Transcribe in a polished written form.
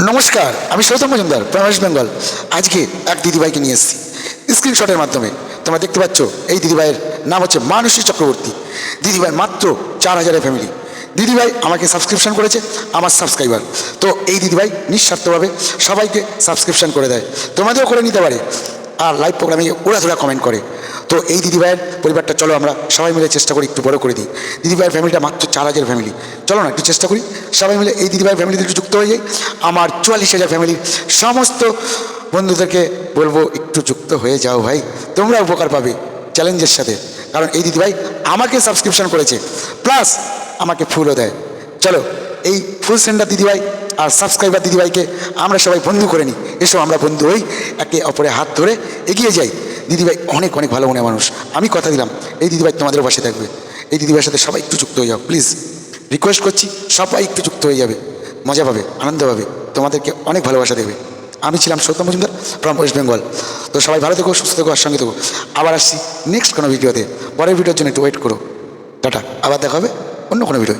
নমস্কার, আমি Soutam Majumdar from West Bengal. আজকে এক দিদিভাইকে নিয়ে এসেছি স্ক্রিনশটের মাধ্যমে। তোমরা দেখতে পাচ্ছ এই দিদিভাইয়ের নাম হচ্ছে মানসী চক্রবর্তী। দিদিভাই মাত্র 4,000 ফ্যামিলি। দিদিভাই আমাকে সাবস্ক্রিপশন করেছে, আমার সাবস্ক্রাইবার। তো এই দিদিভাই নিঃস্বার্থভাবে সবাইকে সাবস্ক্রিপশন করে দেয়, তোমাদেরও করে নিতে পারে। আর লাইভ প্রোগ্রামে ওরা কমেন্ট করে। তো এই দিদিভাইয়ের পরিবারটা চলো আমরা সবাই মিলে চেষ্টা করি একটু বড় করে দিই। দিদিভাইয়ের ফ্যামিলিটা মাত্র 4,000 ফ্যামিলি। চলো না একটু চেষ্টা করি সবাই মিলে এই দিদিভাইয়ের ফ্যামিলিতে একটু যুক্ত হয়ে যাই। আমার 44,000 ফ্যামিলির সমস্ত বন্ধুদেরকে বলবো একটু যুক্ত হয়ে যাও ভাই, তোমরা উপকার পাবে চ্যালেঞ্জের সাথে। কারণ এই দিদিভাই আমাকে সাবস্ক্রিপশন করেছে, প্লাস আমাকে ফুলও দেয়। চলো এই ফুল সেন্টার দিদিভাই আর সাবস্ক্রাইবার দিদিভাইকে আমরা সবাই বন্ধু করে নিই। এসো আমরা বন্ধু হই, একে অপরে হাত ধরে এগিয়ে যাই। দিদিভাই অনেক অনেক ভালো মনে মানুষ, আমি কথা দিলাম এই দিদিভাই তোমাদের পাশে থাকবে। এই দিদিভাইয়ের সাথে সবাই একটু যুক্ত হয়ে যাও প্লিজ, রিকোয়েস্ট করছি। সবাই একটু যুক্ত হয়ে যাবে, মজা পাবে, আনন্দ পাবে, তোমাদেরকে অনেক ভালোবাসা দেবে। আমি ছিলাম সৌতম মজুমদার ফ্রম ওয়েস্ট বেঙ্গল। তো সবাই ভালো থেকো, সুস্থ থেকো, আর সঙ্গে থেকো। আবার আসছি নেক্সট কোনো ভিডিওতে। পরের ভিডিওর জন্য একটু ওয়েট করো। টাটা, আবার দেখা হবে অন্য কোনো ভিডিও।